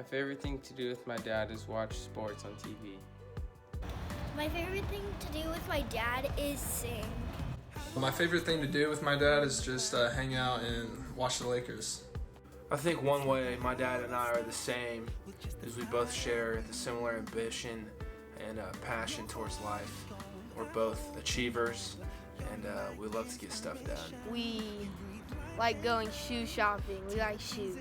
favorite thing to do with my dad is watch sports on TV. My favorite thing to do with my dad is sing. My favorite thing to do with my dad is just hang out and watch the Lakers. I think one way my dad and I are the same is we both share the similar ambition and passion towards life. We're both achievers and we love to get stuff done. We like going shoe shopping. We like shoes.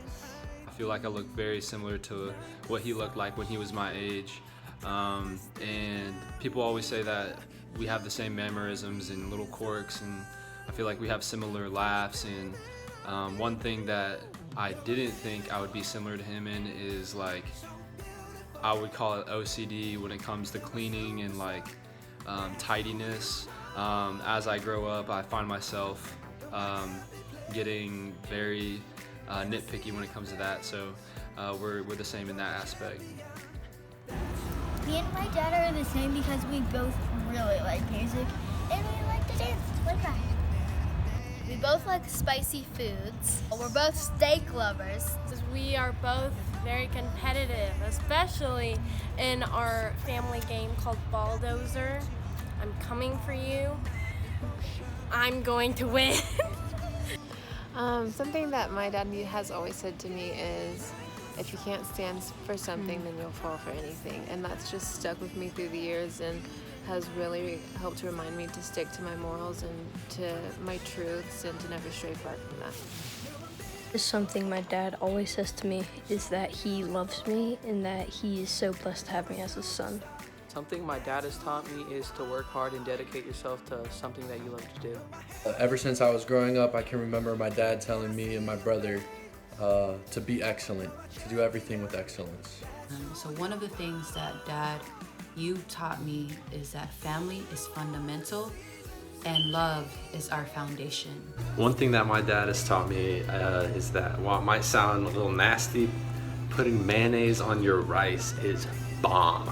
I feel like I look very similar to what he looked like when he was my age. And people always say that we have the same mannerisms and little quirks, and I feel like we have similar laughs. And one thing that I didn't think I would be similar to him in is, like, I would call it OCD when it comes to cleaning and like tidiness. As I grow up, I find myself getting very nitpicky when it comes to that. So we're the same in that aspect. Me and my dad are the same because we both really like music and we like to dance like that. We both like spicy foods. We're both steak lovers. We are both very competitive, especially in our family game called Balldozer. I'm coming for you. I'm going to win. Something that my dad has always said to me is, if you can't stand for something, then you'll fall for anything. And that's just stuck with me through the years and has really helped to remind me to stick to my morals and to my truths and to never stray far from that. Something my dad always says to me is that he loves me and that he is so blessed to have me as his son. Something my dad has taught me is to work hard and dedicate yourself to something that you love to do. Ever since I was growing up, I can remember my dad telling me and my brother to be excellent, to do everything with excellence. So one of the things that Dad, you taught me is that family is fundamental and love is our foundation. One thing that my dad has taught me is that, while it might sound a little nasty, putting mayonnaise on your rice is bomb.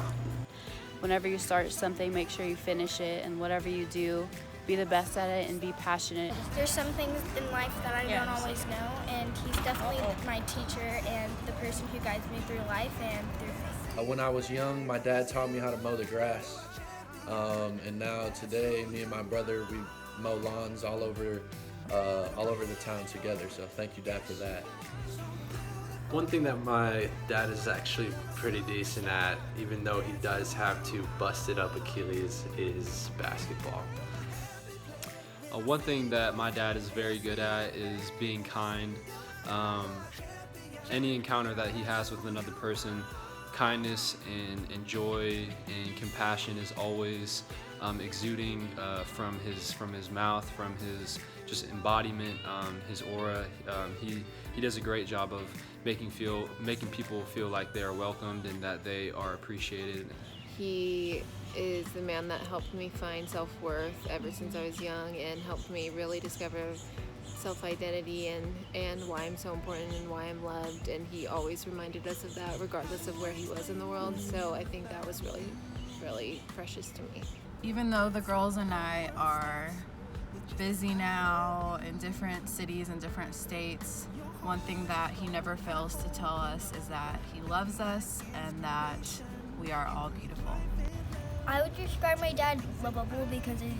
Whenever you start something, make sure you finish it, and whatever you do, be the best at it and be passionate. There's some things in life that I don't always know, and he's definitely my teacher and the person who guides me through life and through faith. When I was young, my dad taught me how to mow the grass. And now today, me and my brother, we mow lawns all over the town together. So thank you, Dad, for that. One thing that my dad is actually pretty decent at, even though he does have two busted up Achilles, is basketball. One thing that my dad is very good at is being kind. Any encounter that he has with another person, kindness and joy and compassion is always exuding from his mouth, from his just embodiment, his aura. He does a great job of making people feel like they are welcomed and that they are appreciated. He is the man that helped me find self-worth ever since I was young and helped me really discover self-identity and why I'm so important and why I'm loved, and he always reminded us of that regardless of where he was in the world. So I think that was really, really precious to me. Even though the girls and I are busy now in different cities and different states, one thing that he never fails to tell us is that he loves us and that we are all beautiful. I would describe my dad lovable because he's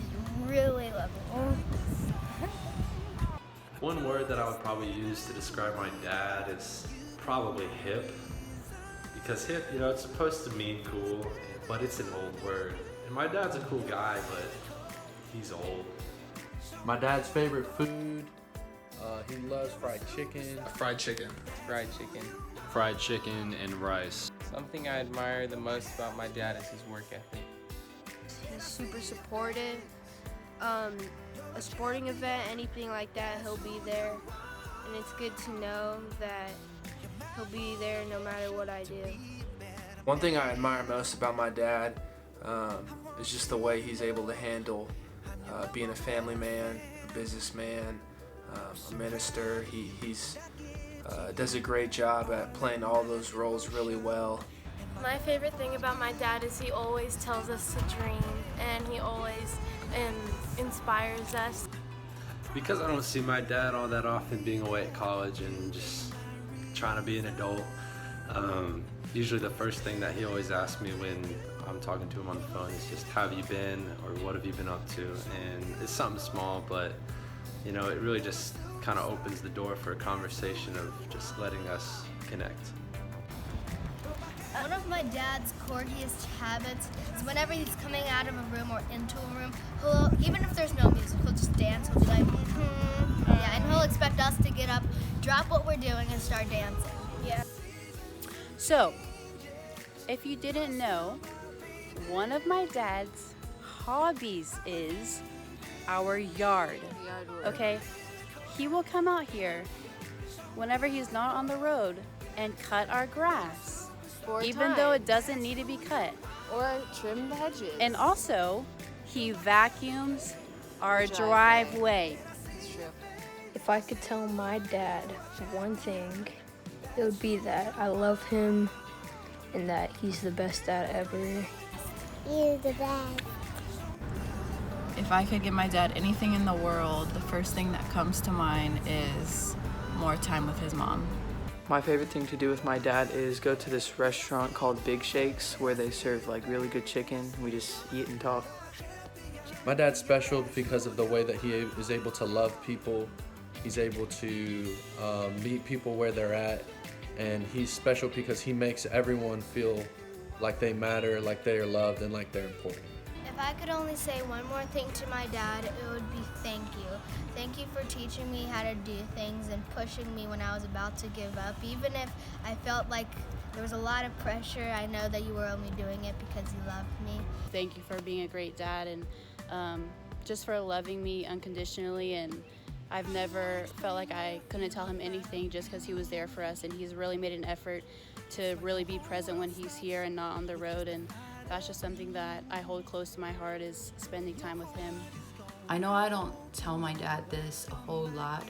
really lovable. One word that I would probably use to describe my dad is probably hip. Because hip, it's supposed to mean cool, but it's an old word. And my dad's a cool guy, but he's old. My dad's favorite food, he loves fried chicken. Fried chicken. Fried chicken. Fried chicken and rice. Something I admire the most about my dad is his work ethic. He's super supportive. A sporting event, anything like that, he'll be there. And it's good to know that he'll be there no matter what I do. One thing I admire most about my dad is just the way he's able to handle being a family man, a businessman, a minister. He's does a great job at playing all those roles really well. My favorite thing about my dad is he always tells us to dream, and he always inspires us. Because I don't see my dad all that often being away at college and just trying to be an adult, Usually the first thing that he always asks me when I'm talking to him on the phone is just, how have you been, or what have you been up to? And it's something small, but you know, it really just kind of opens the door for a conversation of just letting us connect. One of my dad's quirkiest habits is whenever he's coming out of a room or into a room, even if there's no music, he'll just dance. He'll be like, yeah, and he'll expect us to get up, drop what we're doing, and start dancing. Yeah. So, if you didn't know, one of my dad's hobbies is our yard. Okay? He will come out here whenever he's not on the road and cut our grass. Even though it doesn't need to be cut. Or trim the hedges. And also, he vacuums our driveway. That's true. If I could tell my dad one thing, it would be that I love him and that he's the best dad ever. You're the best. If I could give my dad anything in the world, the first thing that comes to mind is more time with his mom. My favorite thing to do with my dad is go to this restaurant called Big Shakes where they serve like really good chicken. We just eat and talk. My dad's special because of the way that he is able to love people. He's able to meet people where they're at. And he's special because he makes everyone feel like they matter, like they are loved, and like they're important. If I could only say one more thing to my dad, it would be thank you. Thank you for teaching me how to do things and pushing me when I was about to give up. Even if I felt like there was a lot of pressure, I know that you were only doing it because you loved me. Thank you for being a great dad and just for loving me unconditionally. And I've never felt like I couldn't tell him anything just because he was there for us. And he's really made an effort to really be present when he's here and not on the road. And that's just something that I hold close to my heart, is spending time with him. I know I don't tell my dad this a whole lot,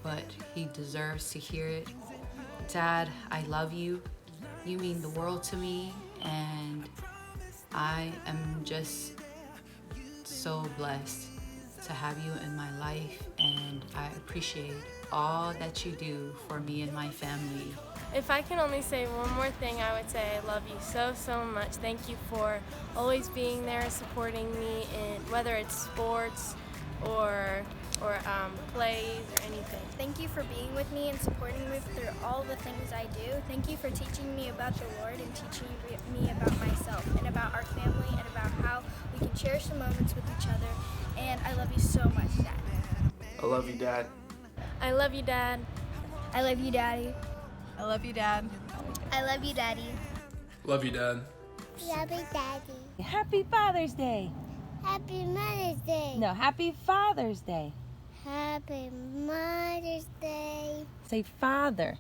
but he deserves to hear it. Dad, I love you. You mean the world to me, and I am just so blessed to have you in my life, and I appreciate all that you do for me and my family. If I can only say one more thing, I would say I love you so, so much. Thank you for always being there, supporting me in whether it's sports or plays or anything. Thank you for being with me and supporting me through all the things I do. Thank you for teaching me about the Lord and teaching me about myself and about our family and about how we can cherish the moments with each other. And I love you so much, Dad. I love you, Dad. I love you, Dad. I love you, Daddy. I love you, Dad. I love you, Daddy. Love you, Dad. Love you, Daddy. Happy Father's Day. Happy Mother's Day. No, Happy Father's Day. Happy Mother's Day. Say Father.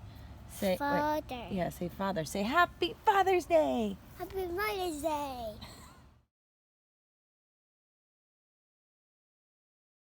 Say Father. Yeah, say Father. Say Happy Father's Day. Happy Mother's Day.